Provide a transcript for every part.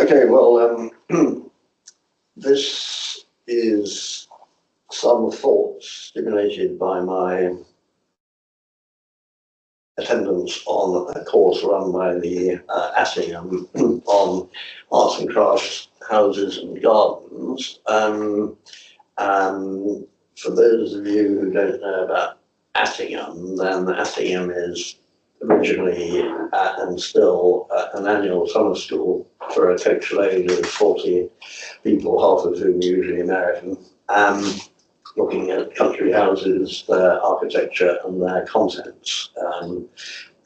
Okay, well, this is some thoughts stimulated by my attendance on a course run by the Attingham on arts and crafts, houses and gardens. For those of you who don't know about Attingham, then Attingham is originally and still an annual summer school for a coach load of 40 people, half of whom are usually American, looking at country houses, their architecture and their contents.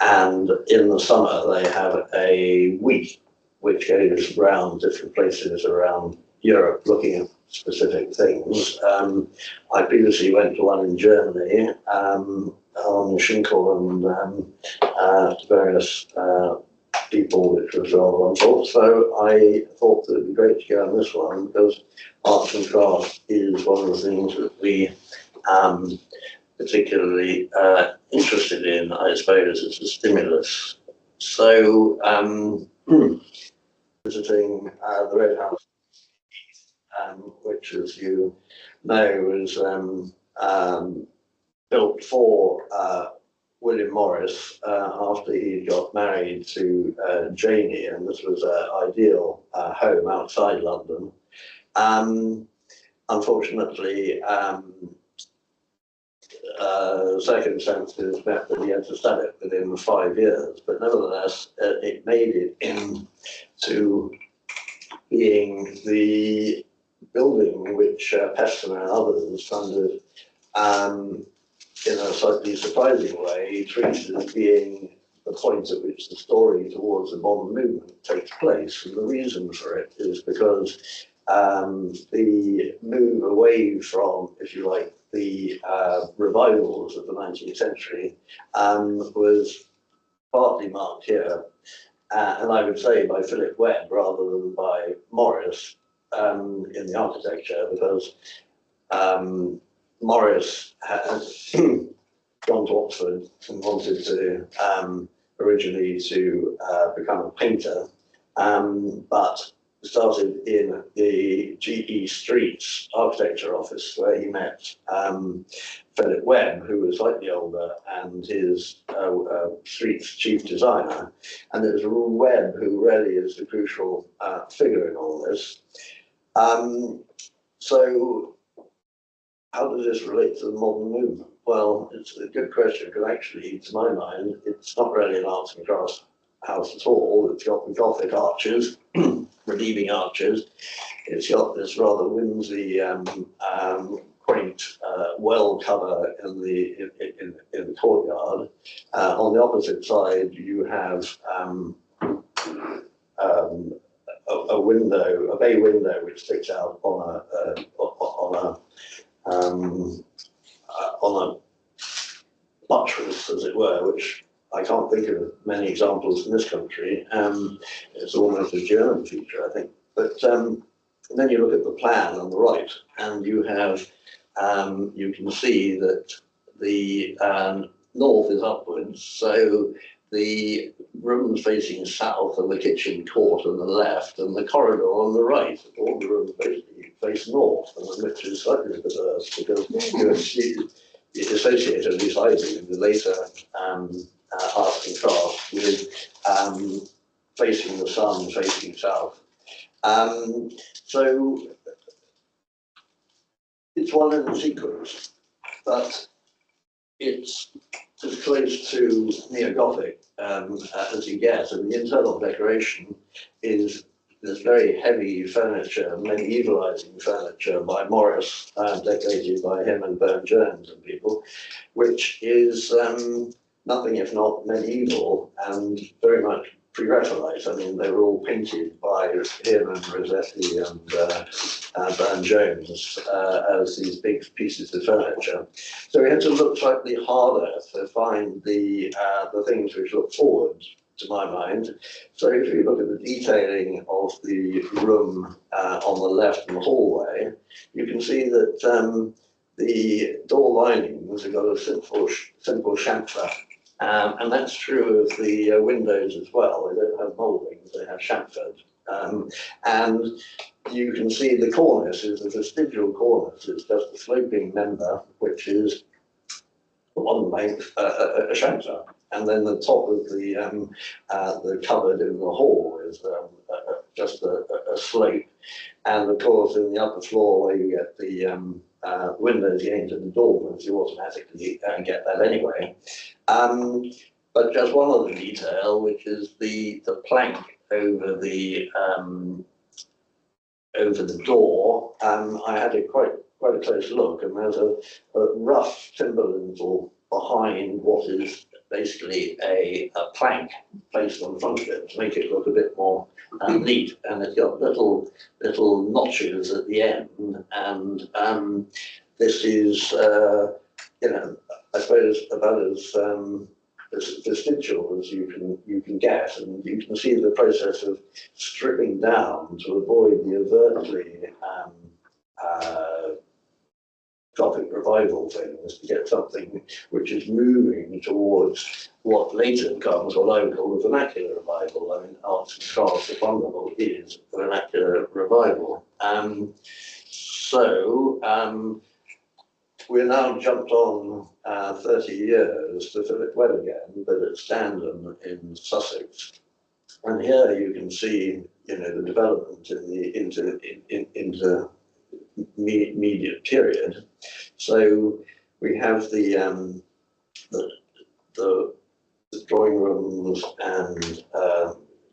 And in the summer they have a week which goes around different places around Europe looking at specific things. I previously went to one in Germany on Schinkel and various people, which was rather wonderful. So I thought that it would be great to go on this one because arts and crafts is one of the things that we particularly interested in, I suppose, as a stimulus. So visiting the Red House, which, as you know, was built for William Morris after he got married to Janie, and this was an ideal home outside London. Unfortunately, circumstances meant that he had to sell it within 5 years, but nevertheless, it made it into being the building which Peston and others funded in a slightly surprising way, treated as being the point at which the story towards the modern movement takes place. And the reason for it is because the move away from, if you like, the revivals of the 19th century was partly marked here, and I would say by Philip Webb rather than by Morris in the architecture, because Morris had gone to Oxford and wanted to originally to become a painter, but started in the G.E. Street's architecture office, where he met Philip Webb, who was slightly older, and his Street's chief designer. And it was Webb who really is the crucial figure in all this. So how does this relate to the modern movement? Well, it's a good question, because actually, to my mind, it's not really an arts and crafts house at all. It's got the Gothic arches, redeeming arches. It's got this rather whimsy, quaint well cover in the courtyard. On the opposite side, you have a window, a bay window, which sticks out on a buttress, as it were, which I can't think of many examples in this country. It's almost a German feature, I think. But then you look at the plan on the right, and you have, you can see that the north is upwards, so the rooms facing south and the kitchen court on the left and the corridor on the right, all the rooms basically face north, and which is slightly perverse because you associate, at least I do, the later arts and crafts with facing the sun, facing south. So it's one in the sequence, but it's as close to neo-Gothic as you get, and the internal decoration is this very heavy furniture, medievalizing furniture by Morris, decorated by him and Burne-Jones and people, which is nothing if not medieval and very much pre-Raphaelite. I mean, they were all painted by him and Rossetti and Burne-Jones as these big pieces of furniture. So we had to look slightly harder to find the things which look forward, to my mind. So if you look at the detailing of the room on the left in the hallway, you can see that the door linings have got a simple chamfer. And that's true of the windows as well. They don't have mouldings, they have chamfered. And you can see the cornice is the vestigial cornice. It's just a sloping member, which is one length, a shelter. And then the top of the cupboard in the hall is just a slope. And of course, in the upper floor where you get the windows getting to the dormers, you automatically get that anyway. But just one other detail, which is the plank over the door. I had quite a close look, and there's a rough timber lintel behind what is basically a plank placed on the front of it to make it look a bit more neat, and it's got little notches at the end, and this is I suppose about as vestigial as you can get, and you can see the process of stripping down to avoid the overtly Gothic revival things, to get something which is moving towards what later becomes what I would call the vernacular revival. I mean, Arts and Crafts, the fundamental is vernacular revival. We're now jumped on 30 years to Philip Webb again, but at Standon in Sussex. And here you can see, the development in the intermediate period. So we have the drawing rooms and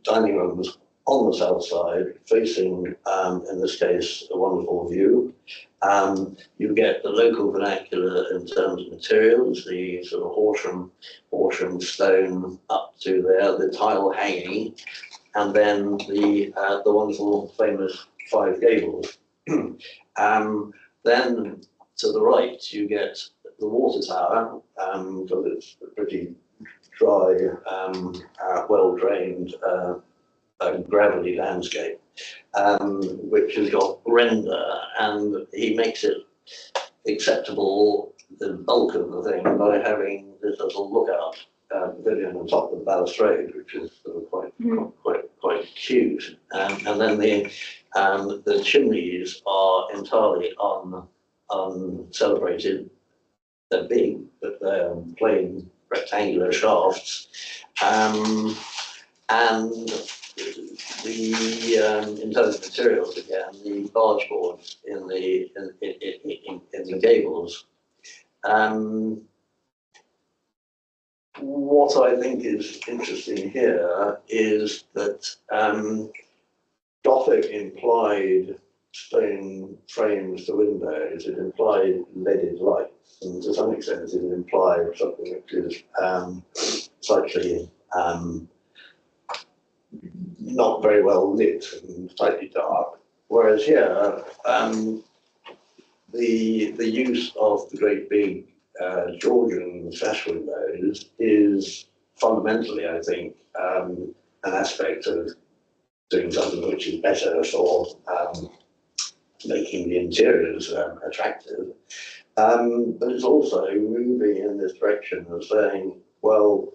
dining rooms on the south side, facing, in this case, a wonderful view. You get the local vernacular in terms of materials, the sort of Horsham stone up to there, the tile hanging, and then the wonderful famous Five Gables. Then to the right you get the water tower, because it's a pretty dry, well-drained gravelly landscape, which has got render, and he makes it acceptable, the bulk of the thing, by having this little lookout pavilion on top of the balustrade, which is sort of quite cute. And then the chimneys are entirely uncelebrated. They're big, but they're plain rectangular shafts. And in terms of materials, again, the barge boards in the gables. What I think is interesting here is that Gothic implied stone frames to windows, it implied leaded lights, and to some extent it implied something which is slightly not very well lit and slightly dark. Whereas here, the use of the great big Georgian sash windows is fundamentally, I think, an aspect of doing something which is better for making the interiors attractive. But it's also moving in this direction of saying, well,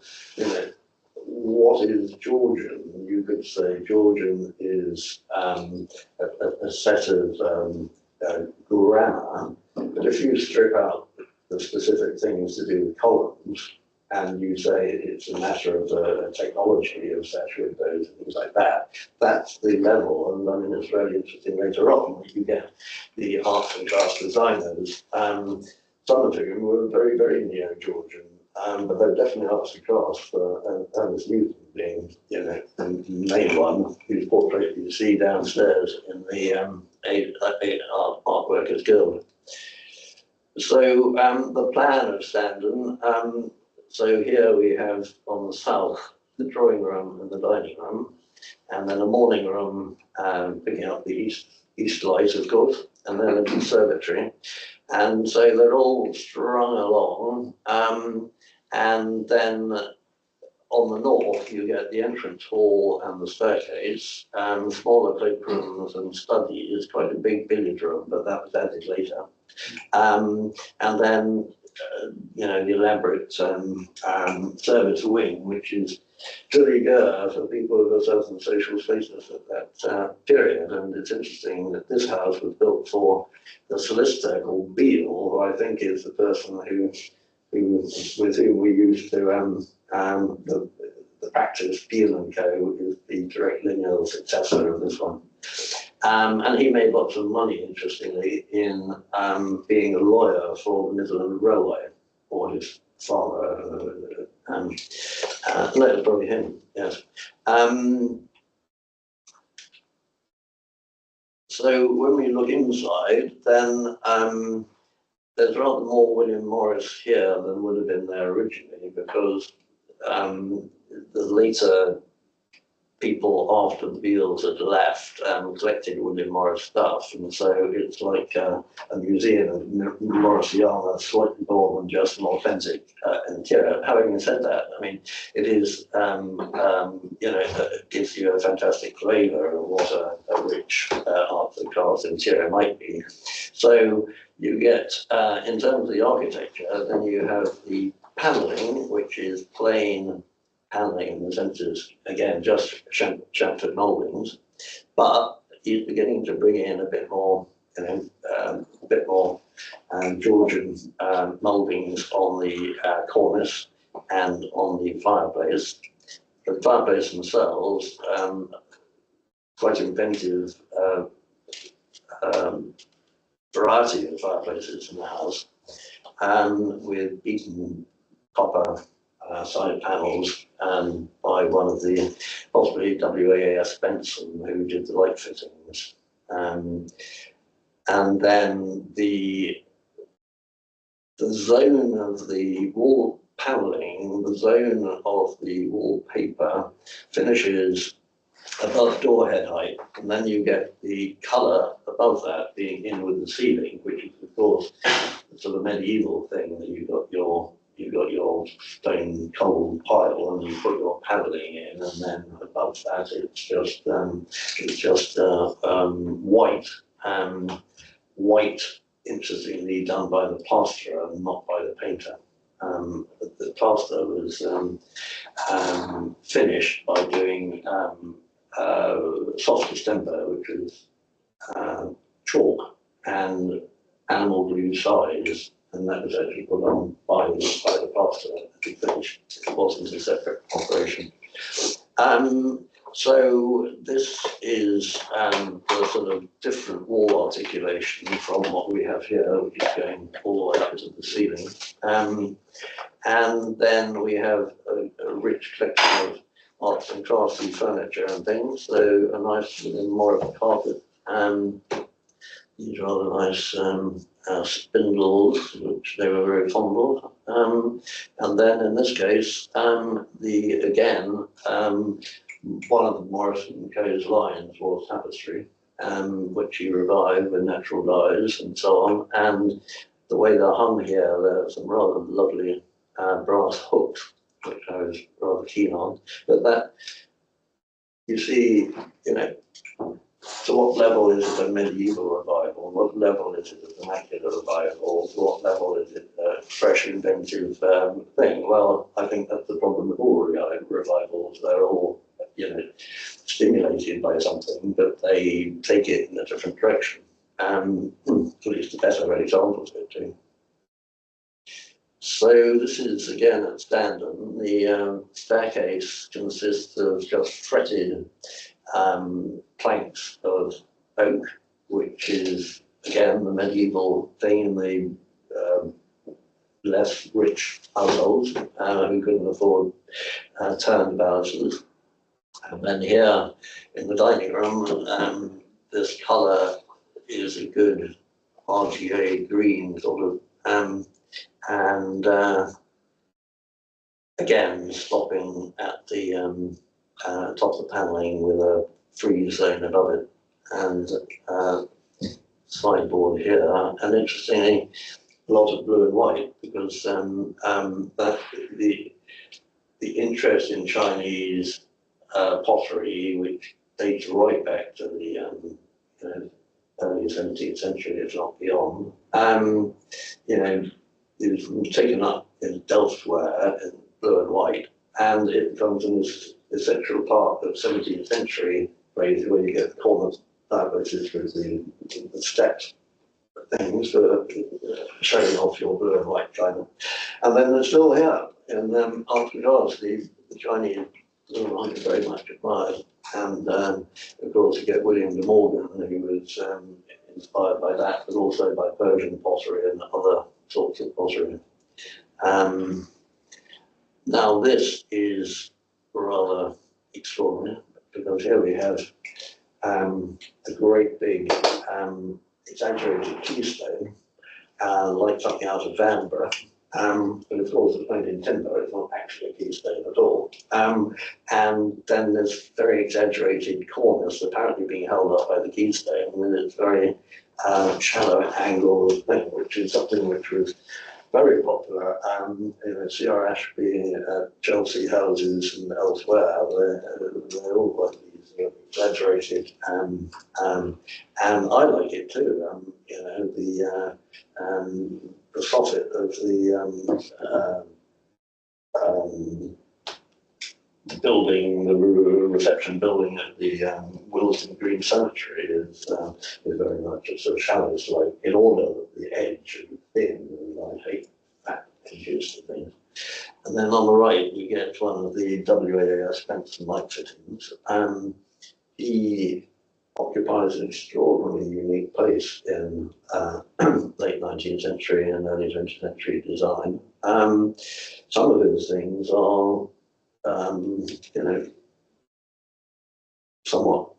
what is Georgian? You could say Georgian is a set of grammar, but if you strip out the specific things to do with columns, and you say it's a matter of technology of sash windows and things like that, that's the level. And I mean, it's really interesting later on that you get the arts and crafts designers, some of whom were very, very neo-Georgian, but they're definitely arts and crafts, Ernest Newton being, the main one, whose portrait you see downstairs in the Art Workers Guild. So the plan of Standon, so here we have on the south the drawing room and the dining room, and then a morning room picking up the east light, of course, and then a conservatory. And so they're all strung along, and then on the north you get the entrance hall and the staircase, smaller cloakrooms and studies, quite a big billiard room, but that was added later. And then the elaborate service wing, which is de rigueur for people of a certain social status at that period. And it's interesting that this house was built for the solicitor called Beale, who I think is the person with whom we used to the practice. Beale and Co. is the direct lineal successor of this one. And he made lots of money, interestingly, in being a lawyer for the Midland Railway, or his father. No, it's probably him, yes. So when we look inside, then there's rather more William Morris here than would have been there originally, because the later people after the Beales had left collected William Morris stuff, and so it's like a museum of Morrisiana, slightly more than just an authentic interior. Having said that, I mean, it is, it gives you a fantastic flavour of what a rich art and crafts interior might be. So you get, in terms of the architecture, then you have the panelling, which is plain panelling in the sense is, again, just chamfered mouldings, but he's beginning to bring in a bit more, Georgian mouldings on the cornice and on the fireplace. The fireplace themselves, quite inventive variety of fireplaces in the house, with beaten copper side panels by one of the, possibly WAAS Benson, who did the light fittings. And then the zone of the wall paneling, the zone of the wallpaper finishes above door head height, and then you get the colour above that being in with the ceiling, which is of course the sort of medieval thing that you've got your stone cold pile and you put your paneling in, and then above that it's just white, interestingly done by the plasterer and not by the painter. The plaster was finished by doing soft distemper, which is chalk and animal glue size, and that was actually put on by the plasterer to be finished. It wasn't a separate operation. So this is the sort of different wall articulation from what we have here, which is going all the way up to the ceiling. And then we have a rich collection of arts and craftsy furniture and things. So a nice more of a carpet. These rather nice spindles, which they were very fond of. And then in this case, one of the Morrison & Co.'s lines was tapestry, which he revived with natural dyes and so on. And the way they're hung here, there are some rather lovely brass hooks, which I was rather keen on. But that, you see, to what level is it a medieval revival? What level is it a vernacular revival? To what level is it a fresh, inventive thing? Well, I think that's the problem with all revivals. They're all, stimulated by something, but they take it in a different direction. At least the better examples of it too. So this is again at Standon. The staircase consists of just fretted planks of oak, which is again the medieval thing in the less rich households who couldn't afford turned balustrades. And then here in the dining room, this colour is a good RGA green sort of, and again stopping at the top of the panelling with a freeze zone above it, and sideboard here, and interestingly a lot of blue and white, because that the interest in Chinese pottery, which dates right back to the early 17th century, if not beyond, is taken up in Delftware in blue and white, and it becomes an essential part of 17th century phrases where you get corner dialysis with the steps things for showing off your blue and white china. And then they're still here. And after Jaws, the Chinese are very much admired. And of course, you get William de Morgan, who was inspired by that, but also by Persian pottery and other sorts of pottery. Now, this is rather extraordinary because here we have a great big exaggerated keystone, like something out of Vanbrugh. But of course, it's made in timber, it's not actually a keystone at all. And then there's very exaggerated cornice, apparently being held up by the keystone with its very shallow angle thing, which is something which was very popular. C.R. Ashby at Chelsea houses and elsewhere, they're all quite exaggerated, and I like it too. The soffit of the building, the reception building at the Wilson Green Cemetery is very much a sort of shallow slope in order that the edge is thin, and I hate fat edges to things. And then on the right, you get one of the WAS Benson light fittings. He occupies an extraordinarily unique place in late 19th century and early 20th century design. Some of his things are, somewhat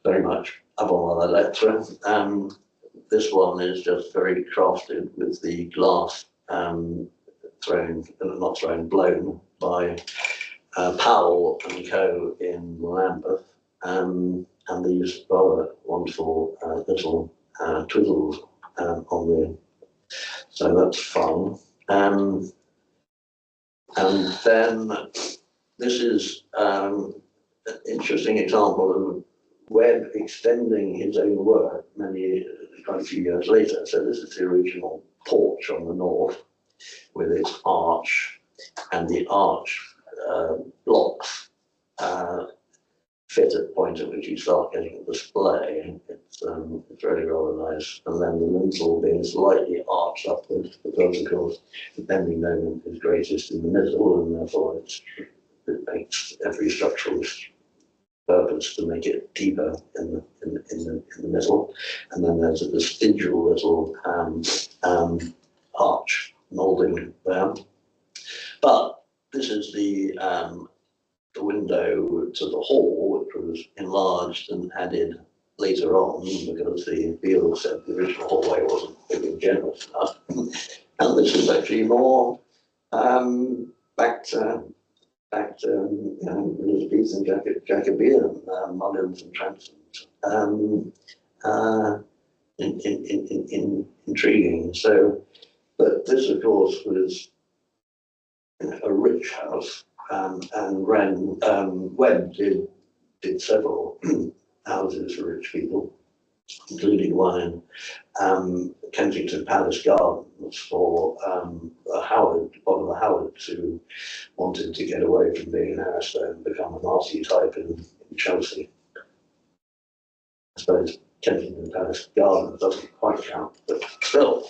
very much avant la lettre. This one is just very crafted with the glass blown by Powell and Co. in Lambeth. And these rather wonderful little twizzles on the, so that's fun. And then this is an interesting example of Webb extending his own work quite a few years later. So this is the original porch on the north with its arch, and the arch blocks fit at the point at which you start getting a display. It's really rather nice. And then the lintel being slightly arched upwards because, of course, the bending moment is greatest in the middle, and therefore it makes every structural purpose to make it deeper in the middle. And then there's a vestigial little arch moulding there. But this is the window to the hall, which was enlarged and added later on because the Beale said the original hallway wasn't big and generous enough. And this is actually more back to Elizabethan Jacobean mullions and transoms. Intriguing. So, but this, of course, was a rich house. And Webb did several houses for rich people, including one in Kensington Palace Gardens for one of the Howards who wanted to get away from being an aristocrat and become an archetype in Chelsea. I suppose Kensington Palace Gardens doesn't quite count, but still.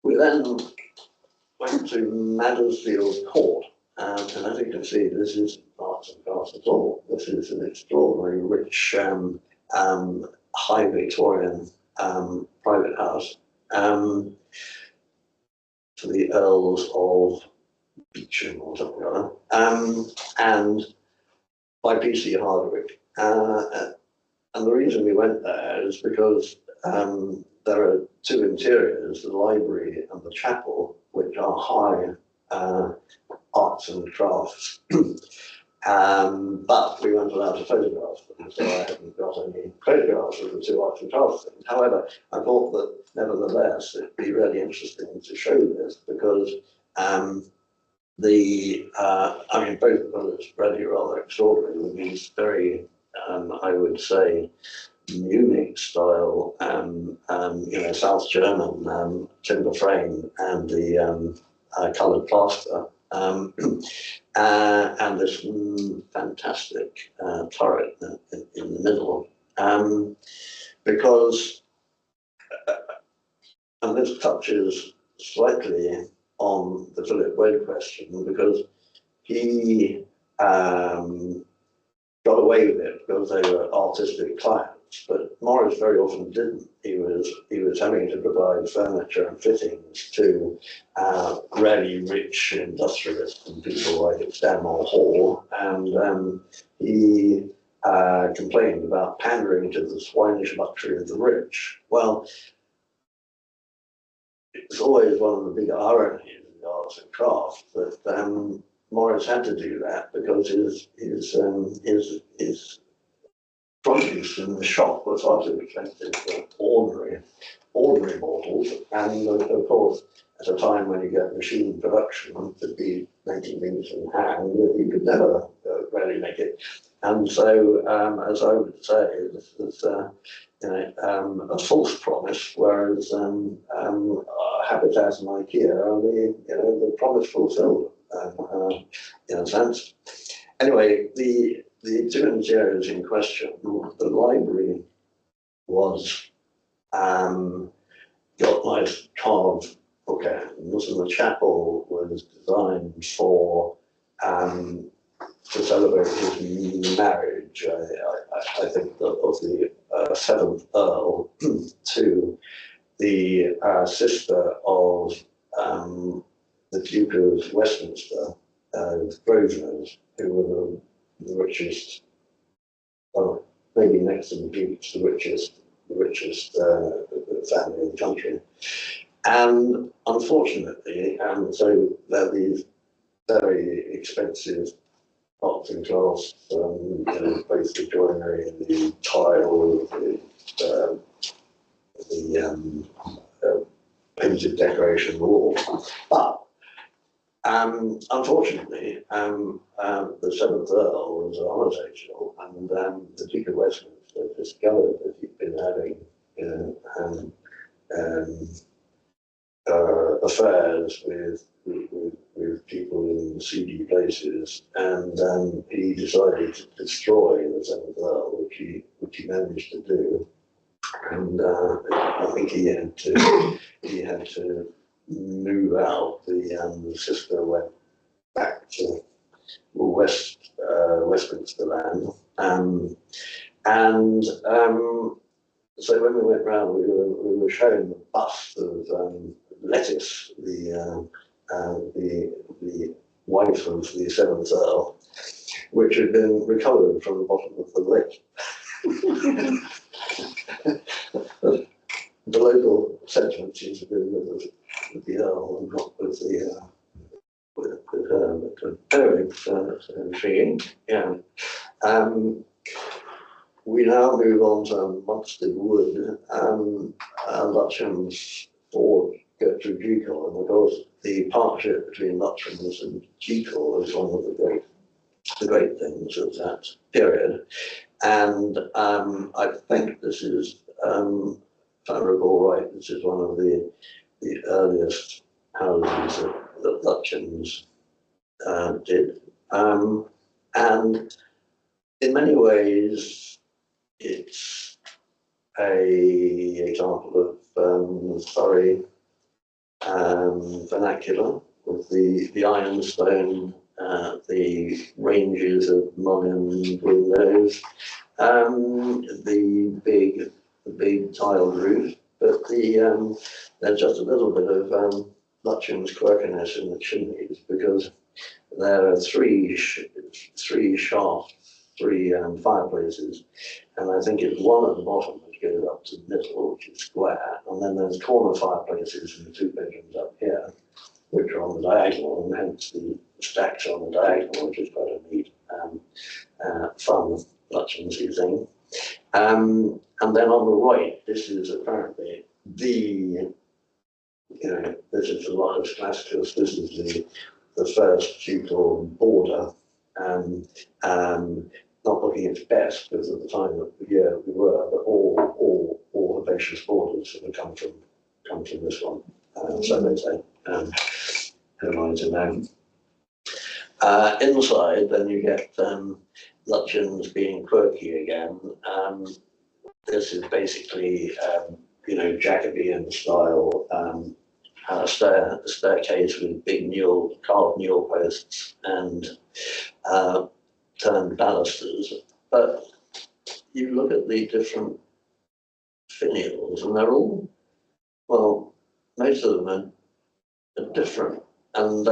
We then went to Madersfield Court, and as you can see, this is arts and crafts at all. This is an extraordinary rich high Victorian private house to the Earls of Beecham or something like that, and by P.C. Hardwick. And the reason we went there is because there are two interiors, the library and the chapel, which are high arts and crafts. But we weren't allowed to photograph them, so I haven't got any photographs of the two arts and crafts things. However, I thought that nevertheless it'd be really interesting to show this because both of them is really rather extraordinary with these very, I would say, Munich style, South German timber frame and the coloured plaster, and this fantastic turret in the middle, because, and this touches slightly on the Philip Wade question, because he got away with it because they were artistic clients, but Morris very often didn't. He was having to provide furniture and fittings to really rich industrialists and people like Stanmore Hall, and he complained about pandering to the swinish luxury of the rich. Well, it's always one of the big ironies in the arts and crafts that Morris had to do that because his produce in the shop was far too expensive for ordinary mortals, and of course, at a time when you get machine production to be making things in hand, you could never really make it. And so, as I would say, this is a false promise, whereas Habitat and IKEA are the promise fulfilled in a sense. Anyway, the two interiors in question, the library was got nice carved bookends, and the chapel was designed for to celebrate his marriage, I think, of the 7th Earl to the sister of the Duke of Westminster, Grosvenors, who were the richest, well, maybe next to the Dukes, the richest family in the country. And unfortunately, so there are these very expensive arts and crafts, both the joinery, the tile, the painted decoration wall. But unfortunately, the 7th Earl was homosexual, and the Duke of Westminster discovered that he'd been having affairs with people in seedy places, and he decided to destroy the 7th Earl, which he managed to do. And I think he had to move out. The sister went back to Westminster land, and so when we went round, we were showing the bust of Lettice, the wife of the 7th Earl, which had been recovered from the bottom of the lake. The local sentiment seems to be with the Earl and not with the with her. But anyway, that's intriguing. Yeah. We now move on to Munstead Wood, Lutchings for Gertrude Jekyll, and of course the partnership between Lutchings and Jekyll is one of the great things of that period. And I think this is, if I recall right, this is one of the earliest houses that Lutchings did. And in many ways, it's an example of Surrey vernacular, with the ironstone, the ranges of mullioned windows, the big tiled roof, but there's just a little bit of Lutchings quirkiness in the chimneys, because there are three shafts, three fireplaces, and I think it's one at the bottom which goes up to the middle, which is square, and then there's corner fireplaces in the 2 bedrooms up here, which are on the diagonal, and hence the stacks on the diagonal, which is quite a neat, fun Lutchingsy thing. And then on the right, this is apparently this is the Locus Classicus, this is the first ducal border, not looking its best because at the time of the year we were, but all herbaceous borders have come from this one, so they say. who am I to know? Inside, then you get Lutyens being quirky again. This is basically, Jacobean style staircase with big carved newel posts and turned balusters. But you look at the different finials, and they're all, well, most of them are different. And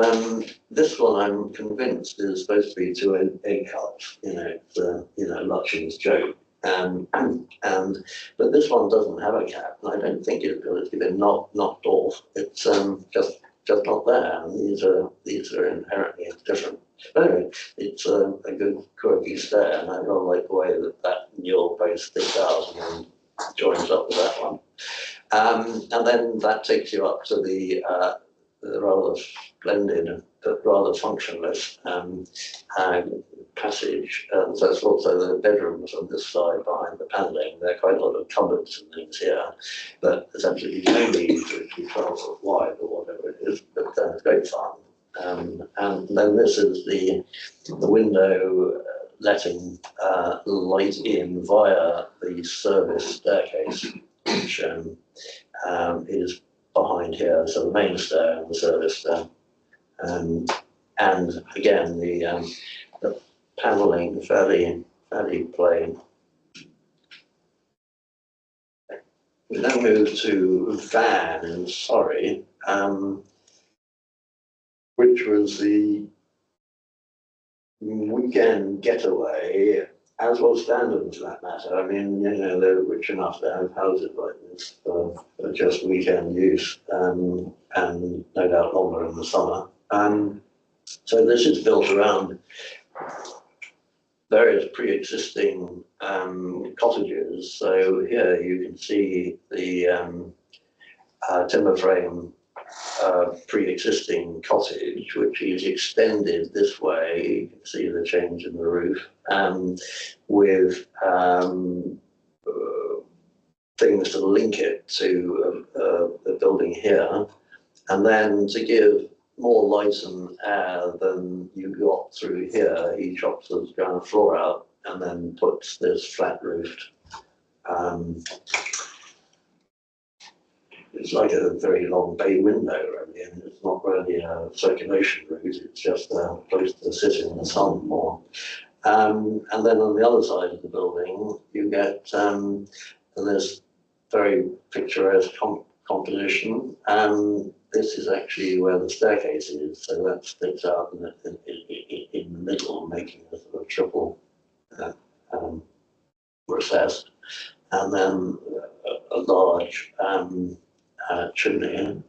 this one, I'm convinced, is supposed to be to an egg cut. It's Lutyens' joke. But this one doesn't have a cap, and I don't think it's been knocked off. It's just not there. And these are inherently different. But anyway, it's a good quirky stair, and I don't like the way that newel post sticks out and then joins up with that one. And then that takes you up to the rather splendid but rather functionless passage. So it's also the bedrooms on this side behind the panelling. There are quite a lot of cupboards and things here, but there's absolutely no need for it to be 12 foot wide or whatever it is, but it's great fun. And then this is the window letting light in via the service staircase, which is behind here, so the main stair and the service stair. And again, the panelling fairly plain. We now move to Van in Surrey, which was the weekend getaway, as was Standon for that matter. I mean, they're rich enough to have houses like this for just weekend use, and no doubt longer in the summer. So this is built around various pre-existing cottages. So here you can see the timber frame pre-existing cottage, which is extended this way. You can see the change in the roof, with things to link it to the building here, and then to give more light and air than you got through here, he chops the ground floor out and then puts this flat roofed. It's like a very long bay window, really, and it's not really a circulation route, it's just a place to sit in the sun more. And then on the other side of the building, you get this very picturesque composition. This is actually where the staircase is, so that sticks out in the middle, making a sort of triple recess, and then a large chimney.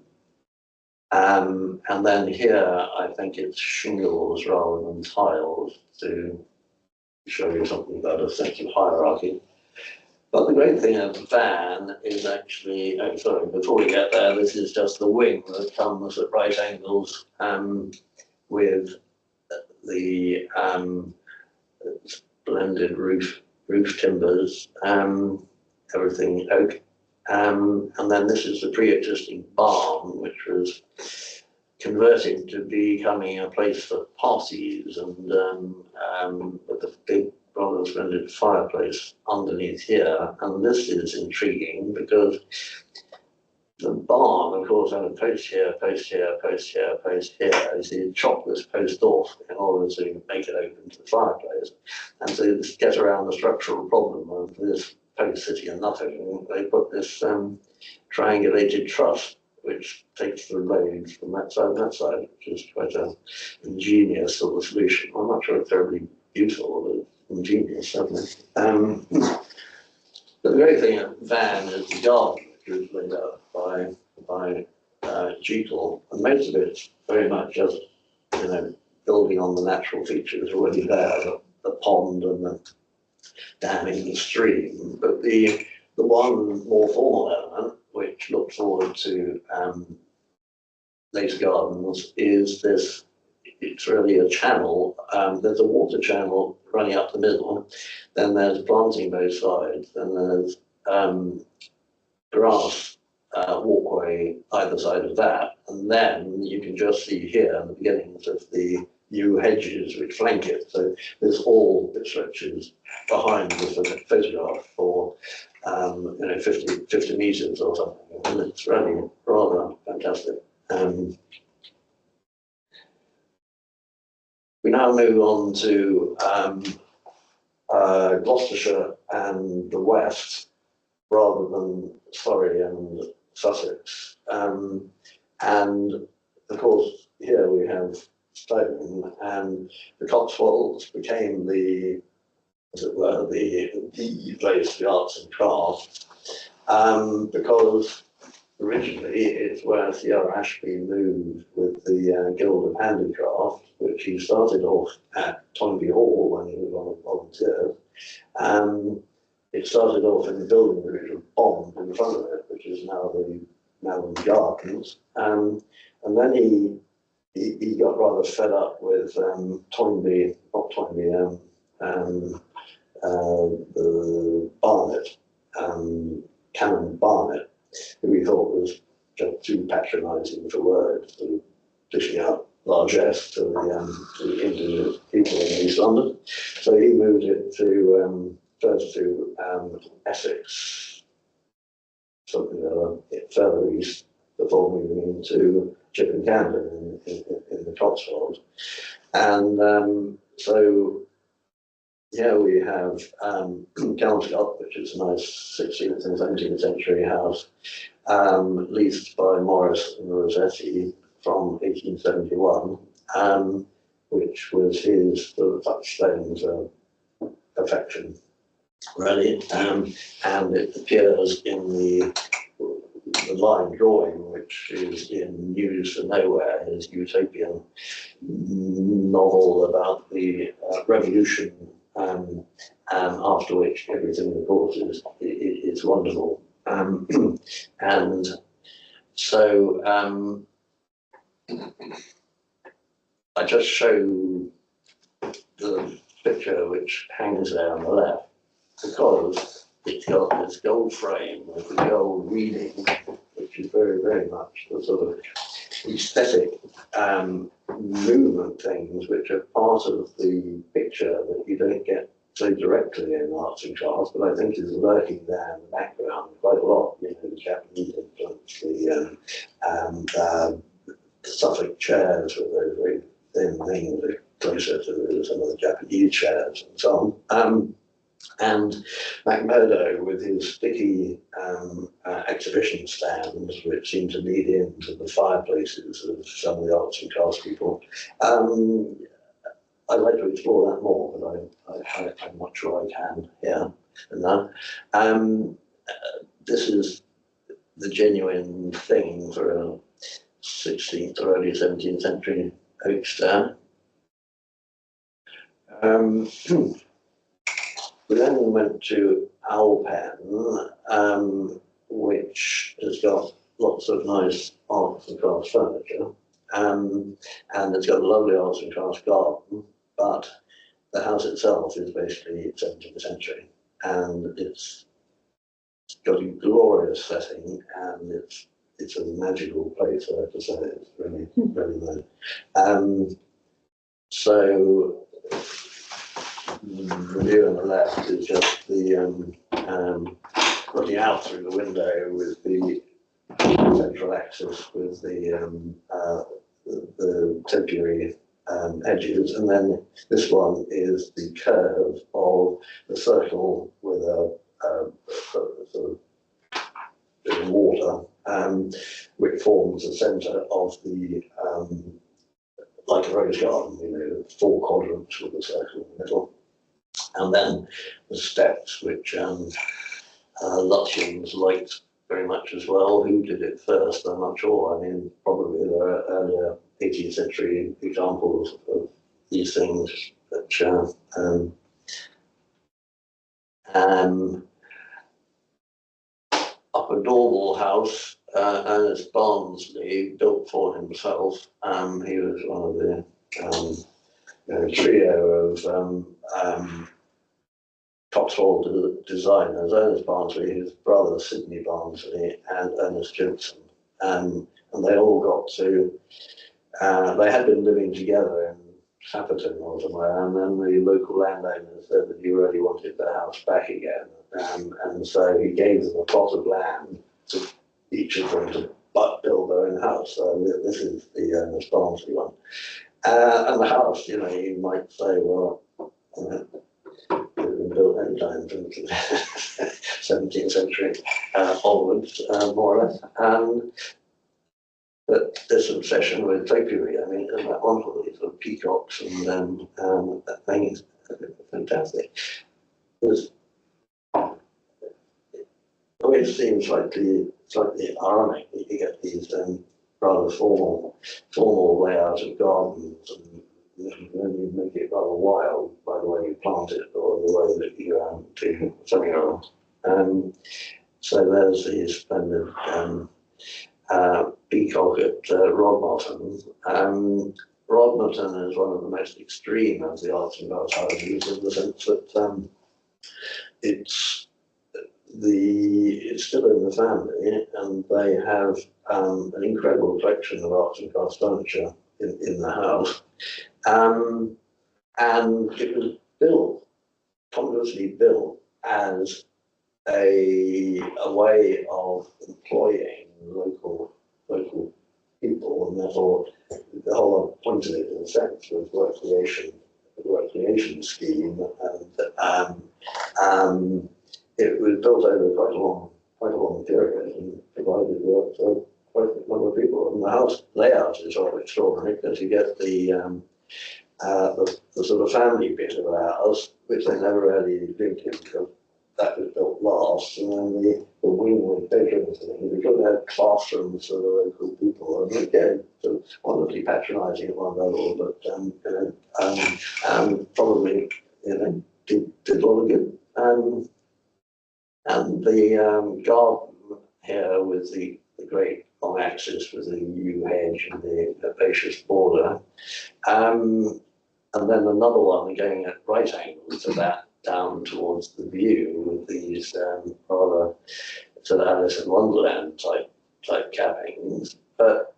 And then here, I think it's shingles rather than tiles to show you something about a sense of hierarchy. But the great thing of Van is actually, before we get there, this is just the wing that comes at right angles with the splendid roof timbers, everything oak. And then this is the pre-existing barn, which was converted to becoming a place for parties, and with a big, rather splendid fireplace underneath here. And this is intriguing because the barn, of course, had a post here, post here, post here, post here. You see, you chop this post off in order to make it open to the fireplace. And to get around the structural problem of this post sitting in nothing, they put this triangulated truss, which takes the load from that side, which is quite an ingenious sort of solution. I'm not sure it's terribly beautiful, but it's ingenious, certainly. But the great thing at Van is the garden, which was laid out by Jekyll, and most of it's very much just, building on the natural features already there, the pond and the damming the stream. But the one more formal element, which looks forward to later gardens, is this. It's really a channel. There's a water channel running up the middle, then there's planting both sides, then there's grass walkway either side of that, and then you can just see here the beginnings of the yew hedges which flank it. So this all stretches behind the photograph for 50 meters or something, and it's really rather fantastic. We now move on to Gloucestershire and the west, rather than Surrey and Sussex. And of course, here we have stone, and the Cotswolds became the, as it were, the place for the arts and crafts, because originally it's where Theo Ashby moved with the Guild of Handicraft, which he started off at Tonby Hall when he was one of the volunteers. It started off in the building which was bombed in front of it, which is now the Malvern Gardens. And then he got rather fed up with Toynbee, not Toynbee, the Barnet, Canon Barnet, who he thought was just too patronising for words, sort of dishing out largesse to the indigenous people in East London. So he moved it to first to Essex, something further east, before moving into Chipping Campden in the Cotswolds. And so here we have Kelmscott, which is a nice 16th and 17th century house, leased by Morris and Rossetti from 1871, which was his sort of touchstones of perfection, really. And it appears in the line drawing, which is in News for Nowhere, his utopian novel about the revolution, after which everything, of course, is wonderful. And so I just show the picture which hangs there on the left, because it's got this gold frame with the gold reading, which is very, very much the sort of aesthetic movement things which are part of the picture that you don't get so directly in arts and crafts, but I think is lurking there in the background quite a lot. You know, the Japanese influence, the Suffolk chairs with those very thin things, closer to some of the Japanese chairs and so on. And McMurdo with his sticky exhibition stands, which seem to lead into the fireplaces of some of the arts and crafts people. I'd like to explore that more, but I'm not sure I can here and now. This is the genuine thing for a 16th or early 17th century oak stair. We then went to Owlpen, which has got lots of nice arts and crafts furniture, and it's got a lovely arts and crafts garden, but the house itself is basically 17th century, and it's got a glorious setting, and it's a magical place, I have to say. It's really, really nice. So the view on the left is just the looking out through the window with the central axis with the topiary edges, and then this one is the curve of the circle with a sort of bit of water, which forms the centre of the like a rose garden, you know, 4 quadrants with a circle in the middle. And then the steps, which Lutyens liked very much as well. Who did it first? I'm not sure. I mean, probably there are earlier 18th century examples of these things, which Upper Dorval House, Ernest Barnsley built for himself. He was one of the trio of Cotswold designers, Ernest Barnsley, his brother Sidney Barnsley, and Ernest Jimson. And they all got to, they had been living together in Sapperton or somewhere, and then the local landowner said that he really wanted the house back again. And so he gave them a plot of land to each of them to build their own house. So this is the Ernest Barnsley one. And the house, you know, you might say, well, you know, it had been built any time from the 17th century onwards, more or less. But this obsession with topiary, I mean, and that wonderful sort of peacocks and that thing is fantastic. There's, it always seems slightly ironic that you get these rather formal layouts of gardens, and then you make it rather wild by the way you plant it or the way that you do something else. So there's the splendid peacock at Rodmerton. Rodmerton is one of the most extreme of the arts and crafts houses in the sense that it's still in the family, and they have an incredible collection of arts and crafts furniture in the house. And it was consciously built as a way of employing local people, and therefore the whole point of it, in a sense, was work creation scheme, and it was built over quite a long period and provided work for quite a number of people. And the house layout is sort of extraordinary because you get the sort of family bit of the house, which they never really lived in because that was built last, and then the wing with bedrooms and things, because they had classrooms for the local people, and again, sort of wonderfully patronising at one level, but probably, you know, did a lot of good. And the garden here with the great long axis with the yew hedge and the herbaceous border, and then another one going at right angles to that, down towards the view with these rather sort of Alice in Wonderland type cappings. But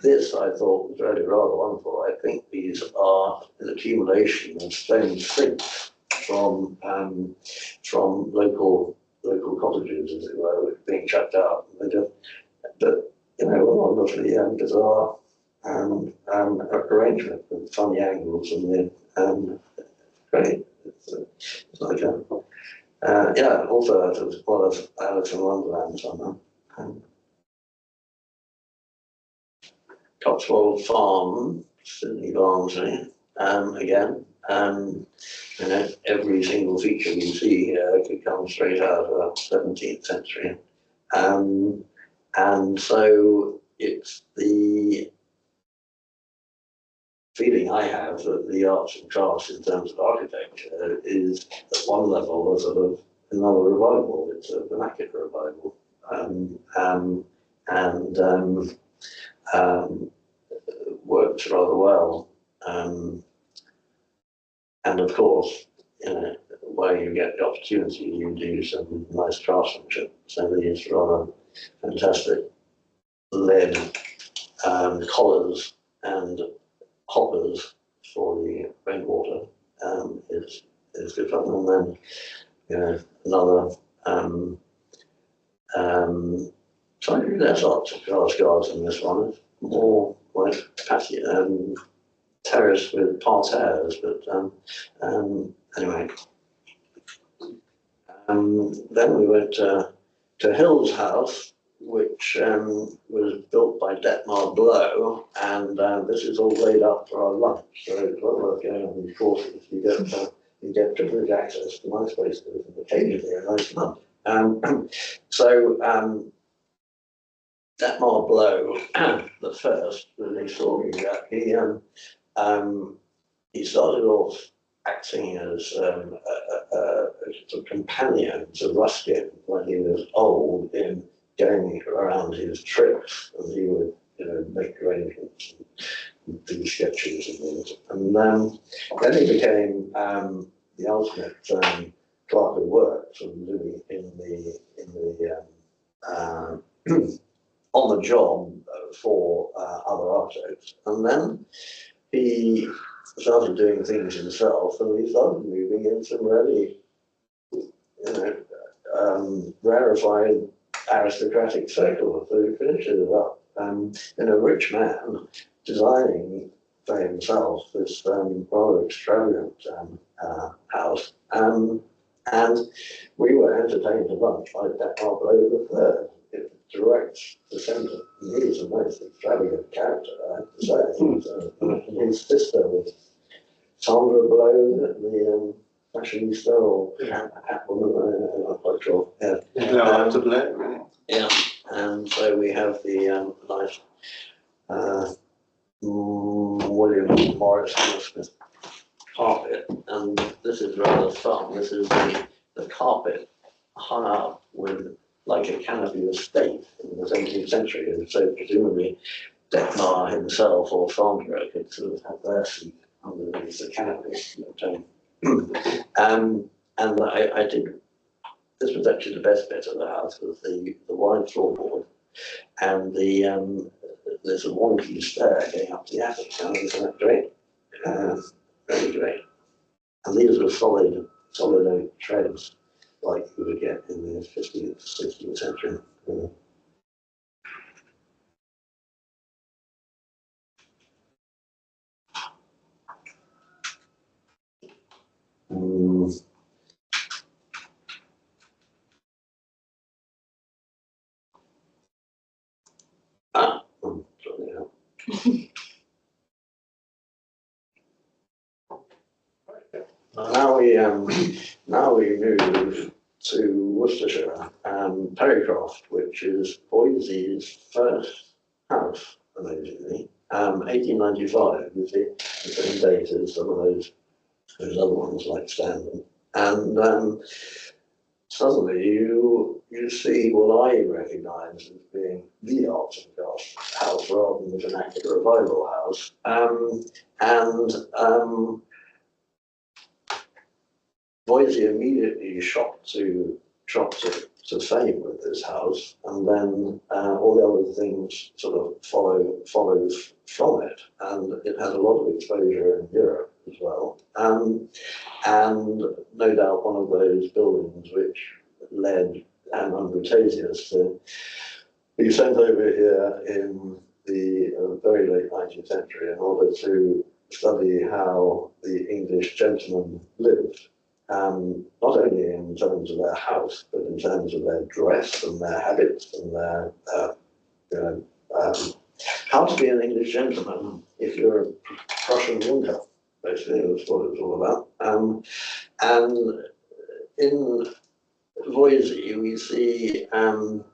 this I thought was really rather wonderful. I think these are an accumulation of stone sinks from local cottages, as it were, which are being chucked out. But you know, wonderfully bizarre arrangement with funny angles and the great. It's like yeah, also as well as Alice in Wonderland somewhere. Cotswold Farm, Sidney Barnsley, again. You know, every single feature we see here could come straight out of the 17th century. And so it's the feeling I have that the arts and crafts in terms of architecture is at one level a sort of another revival. It's a vernacular revival, works rather well. And of course, you know, where you get the opportunity, you do some nice craftsmanship. So these rather fantastic lead collars and hoppers for the rainwater is good fun. And then, you know, another slightly less arts and crafts guards in this one. It's more like patio terrace with parterres, but anyway. Then we went to Hill's house, which was built by Detmar Blow, and this is all laid up for our lunch. So it's well worth going on these courses. You get privileged access to nice places and occasionally a nice lunch. So Detmar Blow, the first, when he saw me, he started off acting as a sort of companion to Ruskin when he was old in going around his trips, and he would, you know, make arrangements and do sketches and things. And then he became the ultimate clerk of works and living on the job for other architects. And then he started doing things himself, and he started moving in some really, rarefied aristocratic circles. So he finished it up. A rich man designing for himself this rather extravagant house. And we were entertained to lunch by Pablo the Third. It directs descendant. He is a most extravagant character, I have to say. His sister was Sandra Blow, the fashionista or hat woman, I'm not quite sure. Yeah. To play, really. Yeah, and so we have the nice William Morris Smith carpet, and this is rather fun. This is the carpet hung up with like a canopy of state in the 17th century, and so presumably Detmar himself or Sandra could sort of have their seat underneath the canopy. And I did. This was actually the best bit of the house, was the wide floorboard and there's a wonky stair going up the attic. Isn't that great? Very great. And these are solid oak treads like you would get in the 15th, 16th century. Sorry, now we move to Worcestershire and Perrycroft, which is Boise's first house, amazingly. 1895, you see, the same date as some of those other ones like Stanley. And suddenly you see what I recognise as being the arts and crafts house rather than the vernacular revival house. Boise immediately shot to fame with this house, and then all the other things sort of follows from it, and it has a lot of exposure in Europe as well, and no doubt one of those buildings which led Hermann Brutasius to be sent over here in the very late 19th century in order to study how the English gentlemen lived. Not only in terms of their house, but in terms of their dress and their habits and their, how to be an English gentleman if you're a Prussian Junker, basically, that's what it was all about. And in Voisey, we see in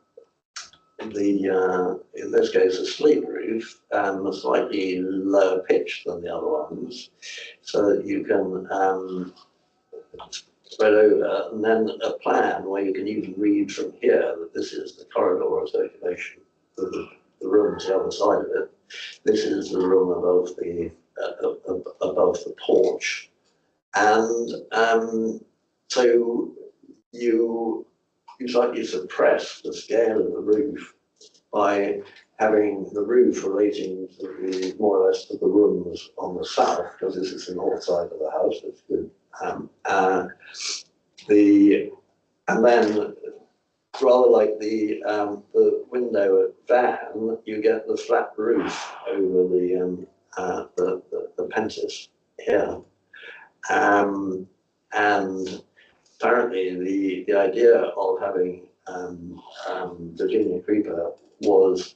this case, a slate roof, a slightly lower pitch than the other ones, so that you can spread over, and then a plan where you can even read from here that this is the corridor of circulation, the room's the other side of it. This is the room above the porch, and so you slightly suppress the scale of the roof by having the roof relating to more or less to the rooms on the south, because this is the north side of the house. It's good. And then, rather like the window at Van, you get the flat roof over the Pentis here, and apparently the idea of having Virginia creeper was,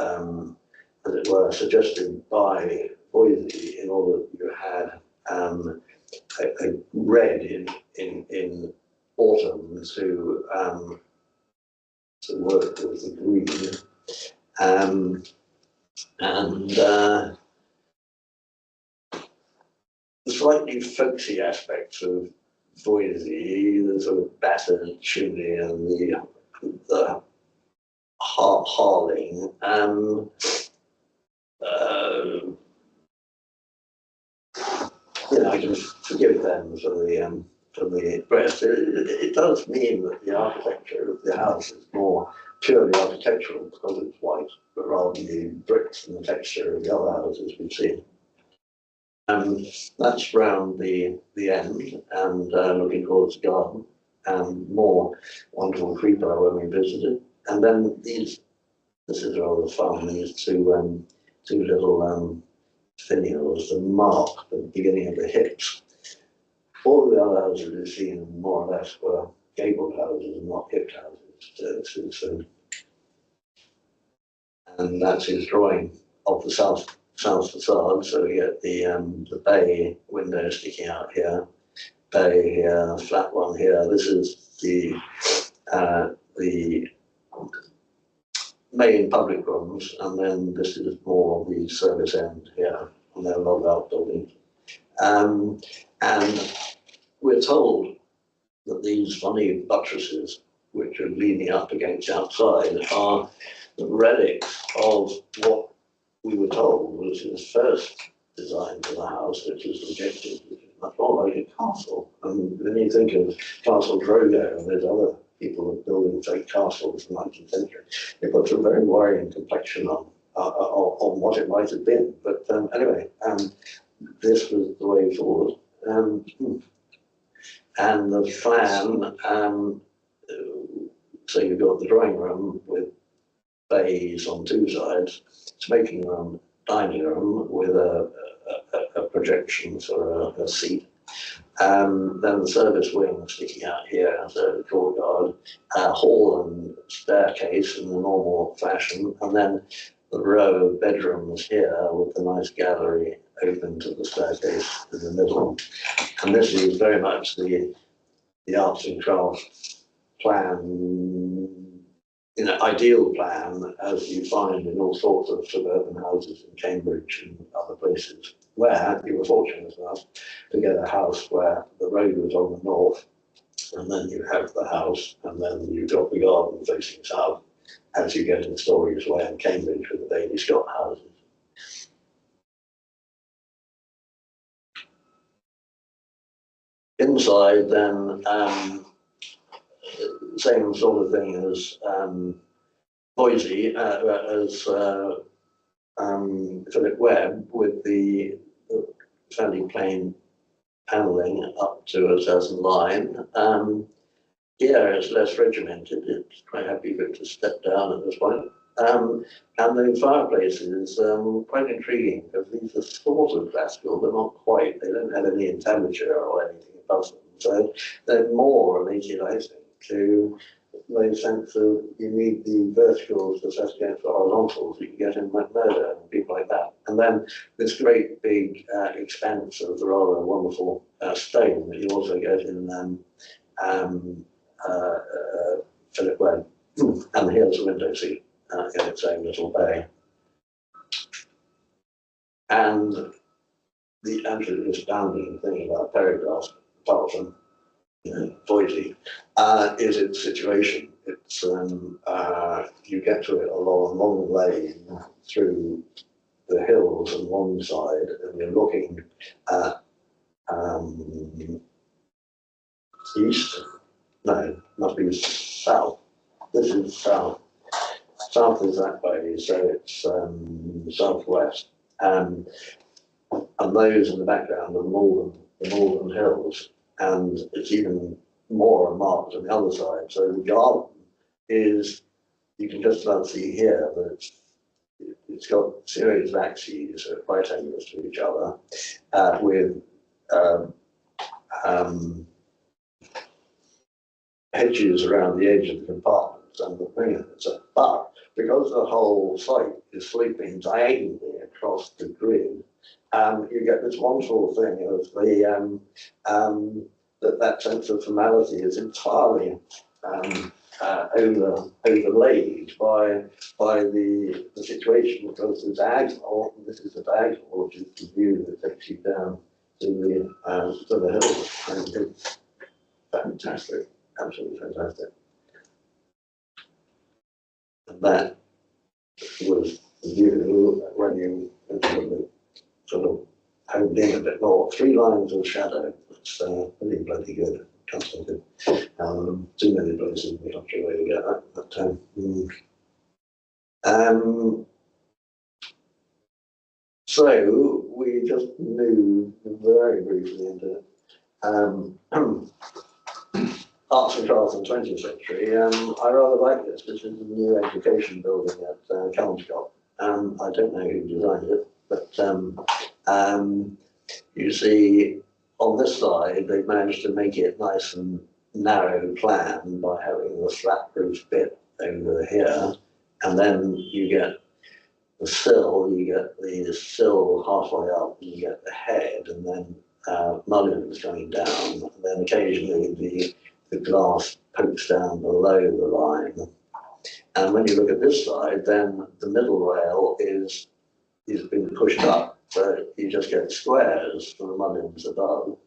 as it were, suggested by Boise in order that you had a red in autumn to work with the green, and the slightly folksy aspects of Boise, the sort of battered chimney and the harling, I can forgive them for the for the rest. It does mean that the architecture of the house is more purely architectural because it's white, but rather than the bricks and the texture of the other houses we've seen. That's round the end and looking towards the garden and more wonderful creeper when we visited. And then this is rather fun, these two little finials that mark the beginning of the hips. All the other houses we've seen more or less were gabled houses and not hipped houses. And that's his drawing of the south facade. So we get the bay window sticking out here, bay here, flat one here. This is the main public rooms, and then this is more of the service end here, and there are a lot of outbuildings. And we're told that these funny buttresses, which are leaning up against outside, are the relics of what we were told was his first design for the house, which was rejected, which is much more like a castle. And when you think of Castle Drogo and there's other people who are building fake castles in the 19th century, it puts a very worrying complexion on what it might have been. But anyway, this was the way forward. And the plan, so you've got the drawing room with bays on two sides, smoking room, dining room with a projection for a seat. Then the service wing sticking out here, so the courtyard, hall and staircase in the normal fashion, and then the row of bedrooms here with the nice gallery open to the staircase in the middle. And this is very much the arts and crafts plan, ideal plan, as you find in all sorts of suburban houses in Cambridge and other places, where you were fortunate enough to get a house where the road was on the north, and then you have the house, and then you've got the garden facing south, as you get in Stories Way in Cambridge with the Bailey Scott houses. Inside, then, same sort of thing as Boise, as Philip Webb, with the fairly plain panelling up to a certain line. Here it's less regimented. It's quite happy for it to step down at this point. And the fireplaces quite intriguing because these are sort of classical, but not quite. They don't have any entablature or anything above them. So they're more related, I think, to the sense of you need the verticals to set against the horizontals you can get in McMurdo and people like that. And then this great big expanse of the rather wonderful stone that you also get in Philip Webb. And here's the window seat in its own little bay. And the absolutely astounding thing about Paragraph, apart from Boise, is its situation. It's you get to it along a long lane through the hills on one side, and you're looking at east. No, must be south. This is south. South is that way, so it's southwest. And those in the background are the Malvern Hills, and it's even more marked on the other side. So the garden is, you can just about see here that it's got a series of axes at right angles to each other, with hedges around the edge of the compartments and the thing. But because the whole site is sleeping diagonally across the grid, you get this wonderful thing of the that sense of formality is entirely overlaid by the situation, because the diagonal, this is the diagonal, which is the view that takes you down to the hills, and it's fantastic, absolutely fantastic. And that was the view when you sort of honed in a bit more. 3 lines of shadow. It's really bloody good. Can't think of too many places we have to really get that. But, so we just moved very briefly into arts and crafts in the 20th century. I rather like this. This is the new education building at Kelmscott. I don't know who designed it, but you see on this side they've managed to make it nice and narrow plan by having the flat roof bit over here, and then you get the sill, you get the sill halfway up, you get the head, and then mullions coming down, and then occasionally the glass pokes down below the line. And when you look at this side, then the middle rail is been pushed up, so you just get squares from the mullions above.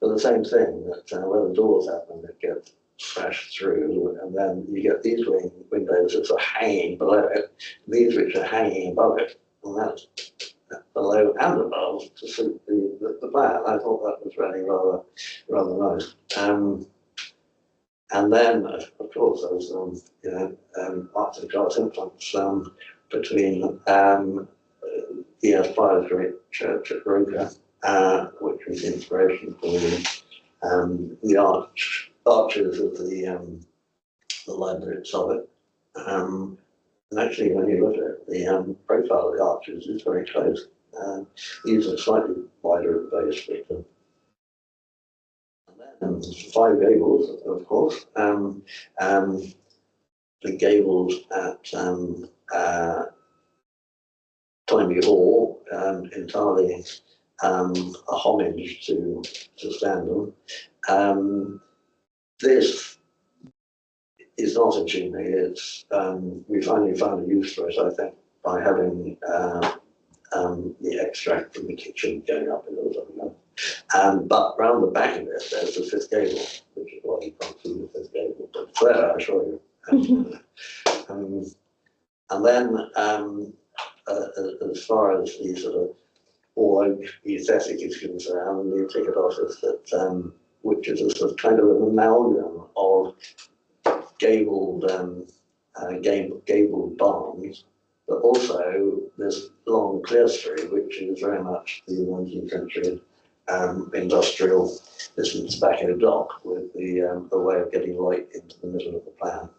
But the same thing, that where the doors happen, it gets smashed through, and then you get these windows that are hanging below it, these which are hanging above it, and that's below and above to suit the plan. I thought that was really rather nice. And then, of course, there's arts and crafts influence between E.S. Pryor's great church at Roker, which was the inspiration for the arches of the library itself. And actually, when you look at it, the profile of the arches is very close. These are slightly wider at the base, but and then 5 gables, of course. The gables at Toynbee Hall, entirely a homage to Standen. This is not a chimney. It's we finally found a use for it, I think, by having the extract from the kitchen going up in the something. But round the back of it, there's the 5th gable, which is why you can't see the 5th gable. But it's there, I assure you. And then, as far as the sort of all oak aesthetic is concerned, the ticket office that which is a sort of kind of an amalgam of gabled barns, but also this long clerestory, which is very much the 19th century industrial. This is tobacco dock with the way of getting light into the middle of the plan.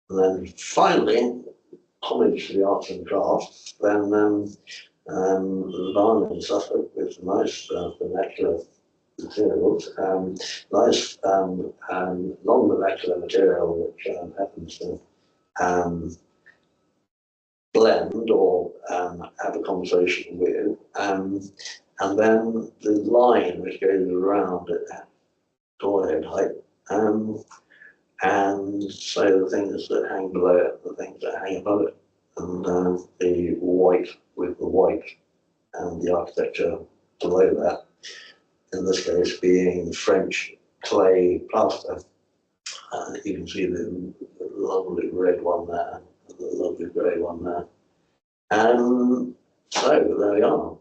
And then finally, homage to the arts and crafts, then the barn in Suffolk with nice vernacular materials, nice non-vernacular material which happens to blend or have a conversation with, and then the line which goes around at door head height, and so the things that hang below it, the things that hang above it, and the white with the white, and the architecture below that, in this case being French clay plaster. You can see the lovely red one there, the lovely grey one there. So there we are.